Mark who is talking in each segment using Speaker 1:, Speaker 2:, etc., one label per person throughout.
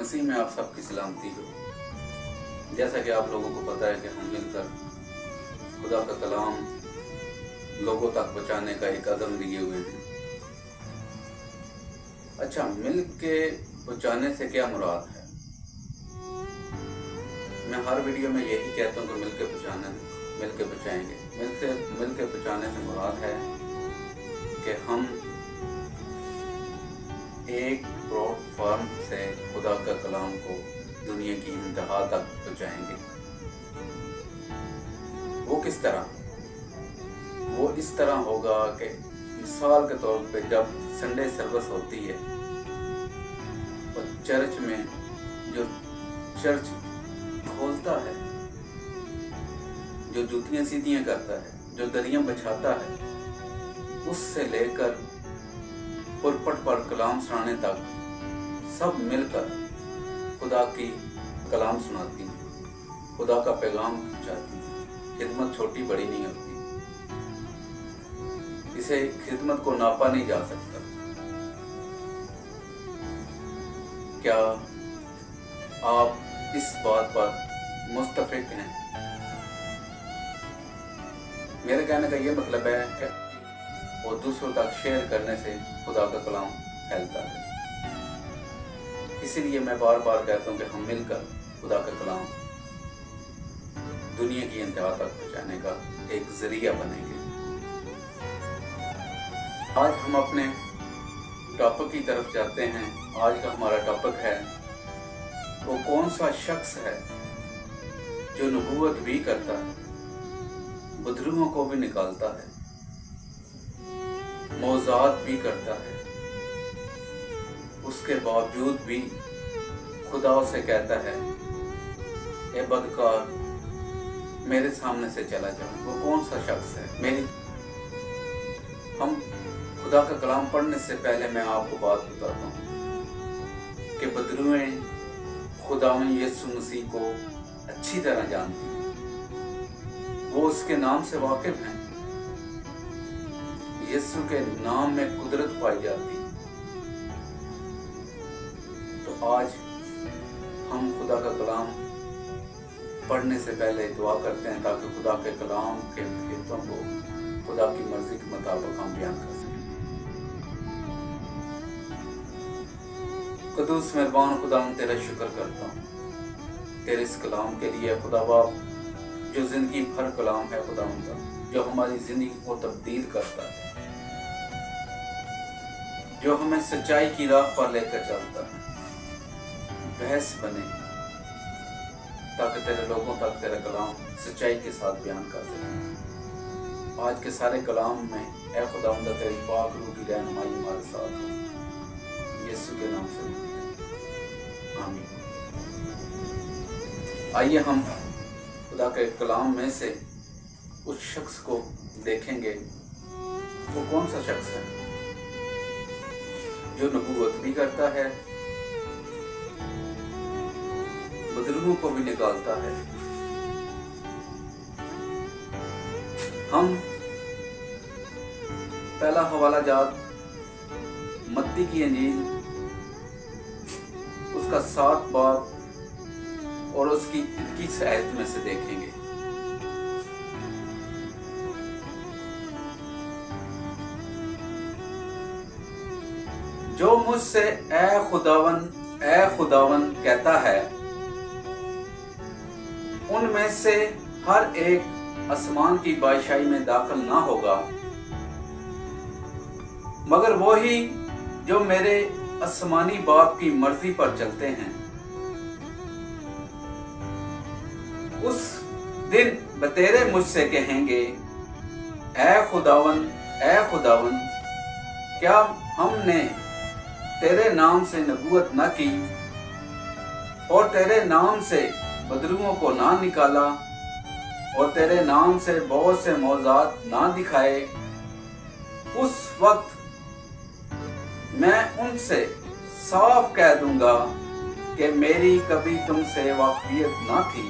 Speaker 1: मसीह में आप सबकी सलामती हो। जैसा कि आप लोगों को पता है कि हम मिलकर खुदा का कलाम लोगों तक पहुंचाने का एक कदम लिए हुए हैं। अच्छा, मिल के पहुंचाने से क्या मुराद है? मैं हर वीडियो में यही कहता हूँ कि मिल के पहुंचाएंगे। मिल के पहुंचाने से मुराद है कि हम एक प्लेटफॉर्म से खुदा का कलाम को दुनिया की इंतहा तक पहुंचाएंगे। वो किस तरह? वो इस तरह होगा कि मिसाल के तौर पे जब संडे सर्विस होती है और चर्च में जो चर्च खोलता है, जो जूतियां सीधियां करता है, जो दरियां बिछाता है, उससे लेकर पुरपट पर कलाम सुनाने तक सब मिलकर खुदा की कलाम सुनाती हैं, खुदा का पैगाम पहुंचाती हैं। खिदमत छोटी बड़ी नहीं होती, इसे खिदमत को नापा नहीं जा सकता। क्या आप इस बात पर मुत्तफिक हैं? मेरे कहने का ये मतलब है कि और दूसरों तक शेयर करने से खुदा का कलाम फैलता है। इसीलिए मैं बार बार कहता हूँ कि हम मिलकर खुदा का कलाम दुनिया की इंतहा तक पहुंचाने का एक जरिया बनेंगे। आज हम अपने टॉपिक की तरफ जाते हैं। आज का हमारा टॉपिक है, वो कौन सा शख्स है जो नबूवत भी करता है, बदरूहों को भी निकालता है, मौज़ात भी करता है, उसके बावजूद भी खुदा से कहता है, ए बदकार मेरे सामने से चला जाओ। वो कौन सा शख्स है? हम खुदा का कलाम पढ़ने से पहले मैं आपको बात बताता हूँ कि बदरूहें खुदावन यीशु मसीह को अच्छी तरह जानती हैं। वो उसके नाम से वाकिफ हैं। यीशु के नाम में कुदरत पाई जाती है। तो आज हम खुदा का कलाम पढ़ने से पहले दुआ करते हैं ताकि खुदा के कलाम के हितों को खुदा की मर्जी के मुताबिक हम बयान कर सकें। कदूस मेहरबान खुदा, हम तेरा शुक्र करता हूँ तेरे इस कलाम के लिए खुदा बाप, जो जिंदगी भर कलाम है खुदा उनका, जो हमारी जिंदगी को तब्दील करता है, जो हमें सच्चाई की राह पर लेकर चलता है, बहस बने ताकि तेरे लोगों तक तेरा कलाम सच्चाई के साथ बयान कर सके। आज के सारे कलाम में ऐ खुदावंद तेरी पाक रूह की रहनुमाई हमारे साथ हो, यीशु के नाम से आमीन। आइए हम खुदा के कलाम में से उस शख्स को देखेंगे। वो कौन सा शख्स है जो नबूवत भी करता है, बदरूहों को भी निकालता है। हम पहला हवाला जात मत्ती की इंजील उसका 7 बाब और उसकी 21 आयत में से देखेंगे। जो मुझसे ए खुदावन कहता है, उनमें से हर एक आसमान की बादशाही में दाखिल ना होगा, मगर वो ही जो मेरे आसमानी बाप की मर्जी पर चलते हैं। उस दिन बतेरे मुझसे कहेंगे, ए खुदावन क्या हमने तेरे नाम से नबूवत न की और तेरे नाम से बदरूहों को ना निकाला और तेरे नाम से बहुत से मौज़ात ना दिखाए? उस वक्त मैं उनसे साफ कह दूंगा कि मेरी कभी तुमसे वाकफियत ना थी।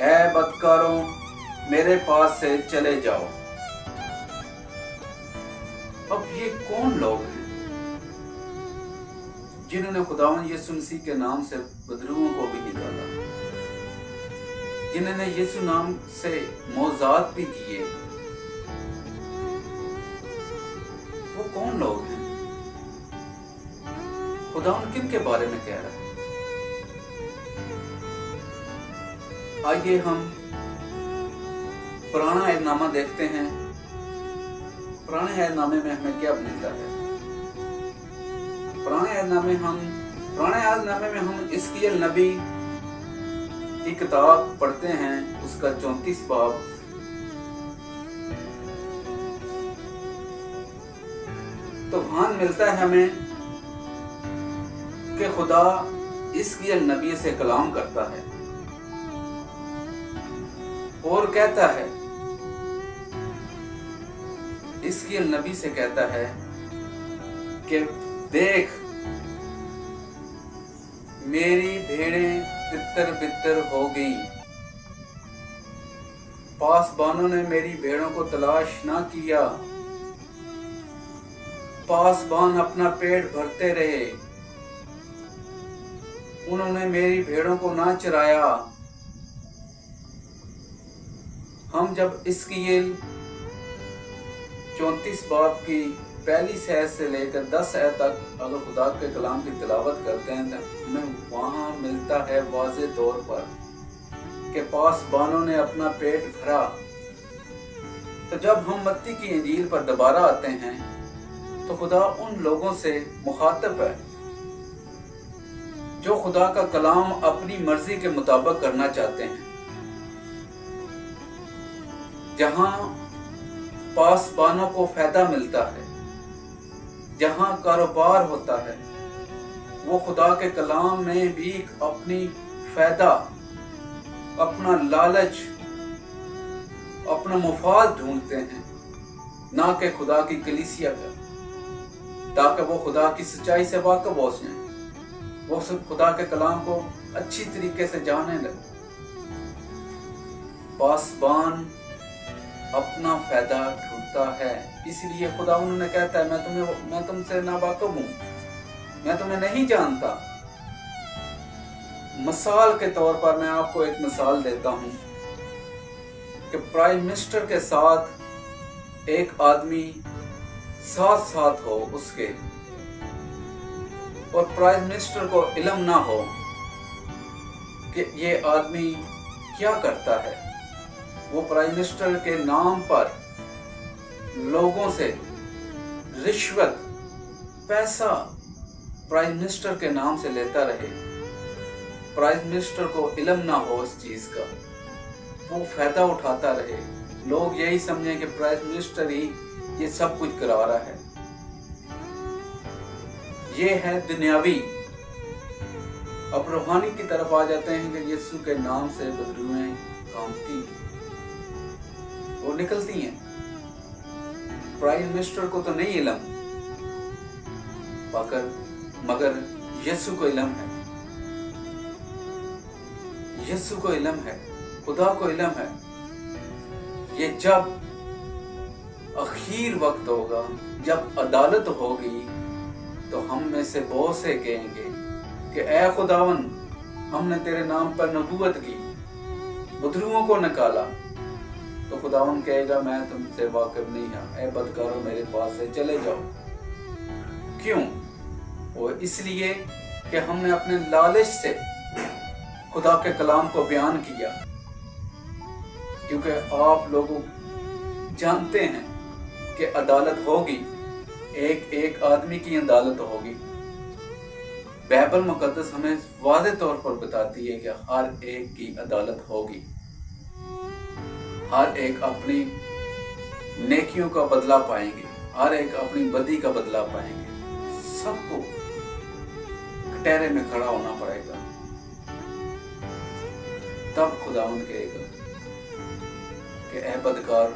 Speaker 1: ए बदकारों, मेरे पास से चले जाओ। अब ये कौन लोग हैं? जिन्होंने खुदावंद यीशु मसीह के नाम से बदरूओं को भी निकाला, जिन्होंने यीशु नाम से मौजात भी किए, वो कौन लोग हैं? खुदावंद किन के बारे में कह रहा है? आइए हम पुराना अहदनामा देखते हैं। पुराने अहदनामे में हमें क्या मिलता है? पुराने अहदनामे में हम हिजकिय्याह नबी की किताब पढ़ते हैं, उसका 34 बाब। तो भान मिलता है हमें कि खुदा हिजकिय्याह नबी से कलाम करता है और कहता है, हिजकिय्याह नबी से कहता है कि देख, मेरी भेड़ें तितर बितर हो गई, पासबानों ने मेरी भेड़ों को तलाश ना किया, पासबान अपना पेट भरते रहे, उन्होंने मेरी भेड़ों को ना चराया। हम जब हिजकिय्याह 34 बाब की पहली आयत से लेकर 10 आयत तक अगर खुदा के कलाम की तिलावत करते हैं तो हमें वहां मिलता है वाज़े तौर पर कि पासबानों ने अपना पेट भरा। तो जब हम मत्ती की इंजील पर दोबारा आते हैं तो खुदा उन लोगों से मुखातब है जो खुदा का कलाम अपनी मर्जी के मुताबिक करना चाहते हैं। जहां पासबानों को फायदा मिलता है, जहां कारोबार होता है, वो खुदा के कलाम में भी अपनी फायदा, अपना लालच, अपना मुफाद ढूंढते हैं, ना कि खुदा की कलीसिया का, ताकि वो खुदा की सच्चाई से वाकिफ हो जाएं, वो सब खुदा के कलाम को अच्छी तरीके से जाने लगे। पासबान अपना फायदा ढूंढता है, इसलिए खुदा उन्होंने कहता है मैं तुमसे नावाकिफ हूं, मैं तुम्हें नहीं जानता। मिसाल के तौर पर मैं आपको एक मिसाल देता हूं कि प्राइम मिनिस्टर के साथ एक आदमी साथ हो उसके, और प्राइम मिनिस्टर को इल्म ना हो कि ये आदमी क्या करता है। वो प्राइम मिनिस्टर के नाम पर लोगों से रिश्वत, पैसा प्राइम मिनिस्टर के नाम से लेता रहे, प्राइम मिनिस्टर को इल्म ना हो इस चीज का, वो फायदा उठाता रहे, लोग यही समझें कि प्राइम मिनिस्टर ही ये सब कुछ करा रहा है। ये है दुनियावी। अब रूहानी की तरफ आ जाते हैं कि यीशु के नाम से बदरूएं कामती वो निकलती हैं। प्राइम मिनिस्टर को तो नहीं इल्म, मगर यीशु को इल्म है, यीशु को इल्म है, खुदा को इल्म है। ये जब आखिर वक्त होगा, जब अदालत होगी, तो हम में से बहुत से कहेंगे कि ऐ खुदावन, हमने तेरे नाम पर नबूवत की, बदरूओं को निकाला। तो खुदावन कहेगा मैं तुमसे वाकिफ नहीं हूं, ऐ बदकारों मेरे पास से चले जाओ। क्यों? वो इसलिए कि हमने अपने लालच से खुदा के कलाम को बयान किया। क्योंकि आप लोग जानते हैं कि अदालत होगी, एक आदमी की अदालत होगी। बाइबल मुकद्दस हमें वाज़े तौर पर बताती है कि हर एक की अदालत होगी, हर एक अपनी नेकियों का बदला पाएंगे, हर एक अपनी बदी का बदला पाएंगे। सबको कटहरे में खड़ा होना पड़ेगा। तब खुदावंद कहेगा कि ऐ बदकार,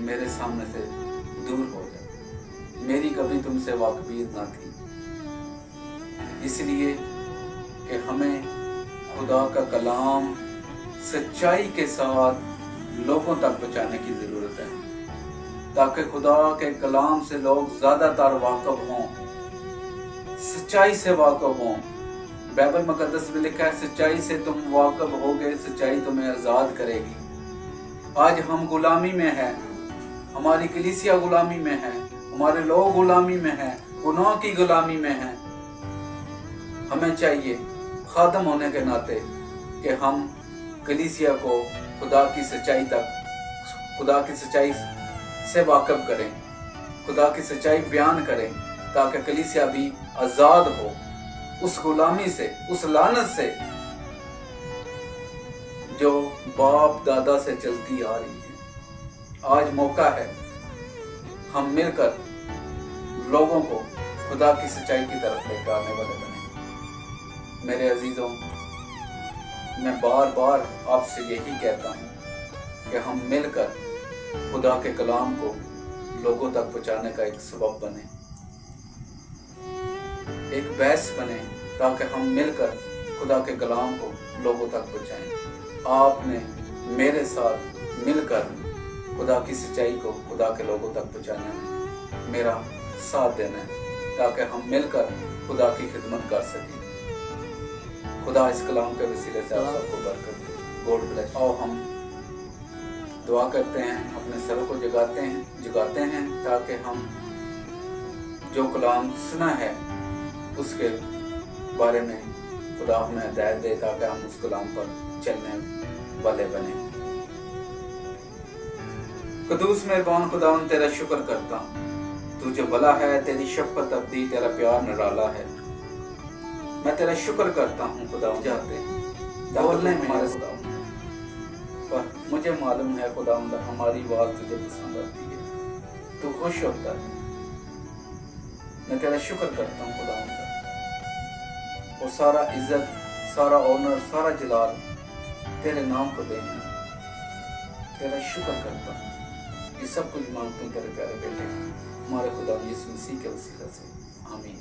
Speaker 1: मेरे सामने से दूर हो जा, मेरी कभी तुमसे वाकफियत ना थी। इसलिए कि हमें खुदा का कलाम सच्चाई के साथ लोगों तक पहुंचाने की जरूरत है, ताकि खुदा के कलाम से लोग ज्यादातर वाकिफ हों, सच्चाई से वाकफ हों। बाइबल मुकद्दस में लिखा है सच्चाई से तुम वाकफ होगे, सच्चाई तुम्हें आज़ाद करेगी। आज हम गुलामी में हैं, हमारी कलीसिया गुलामी में है, हमारे लोग गुलामी में हैं, गुनाह की गुलामी में हैं। हमें चाहिए खादम होने के नाते कि हम कलीसिया को खुदा की सच्चाई तक, खुदा की सच्चाई से वाकफ करें, खुदा की सच्चाई बयान करें, ताकि कलीसिया भी आज़ाद हो उस गुलामी से, उस लानत से जो बाप दादा से चलती आ रही है। आज मौका है हम मिलकर लोगों को खुदा की सच्चाई की तरफ लेकर आने वाले बने। मेरे अजीजों, मैं बार बार आपसे यही कहता हूँ कि हम मिलकर खुदा के कलाम को लोगों तक पहुँचाने का एक सबब बने, एक बहस बने, ताकि हम मिलकर खुदा के कलाम को लोगों तक पहुँचाएं। आपने मेरे साथ मिलकर खुदा की सच्चाई को खुदा के लोगों तक पहुँचाने में मेरा साथ देना है, ताकि हम मिलकर खुदा की खिदमत कर सकें। खुदा इस कलाम के वसीले से आप सबको बरकत दे। God bless. और हम दुआ करते हैं, अपने सरों को जगाते हैं ताकि हम जो कलाम सुना है उसके बारे में खुदा हमें हिदायत दे, ताकि हम उस कलाम पर चलने वाले बने। कदूस मेहरबान खुदावन, तेरा शुक्र करता हूँ, तू जो भला है, तेरी शफ़क़त अबदी, तेरा प्यार निराला है। मैं तेरा शुक्र करता हूँ खुदा, जाते बोलने में हमारे खुदा, पर मुझे मालूम है खुदा हमारी बात तुझे पसंद आती है, तू खुश होता है। मैं तेरा शुक्र करता हूँ खुदा, और सारा इज्जत, सारा ऑनर, सारा जलाल तेरे नाम को देना। तेरा शुक्र करता हूँ। ये सब कुछ मांगते हैं तेरे प्यारे बेटे हमारे खुदा यीशु मसीह के वसीले से। आमीन।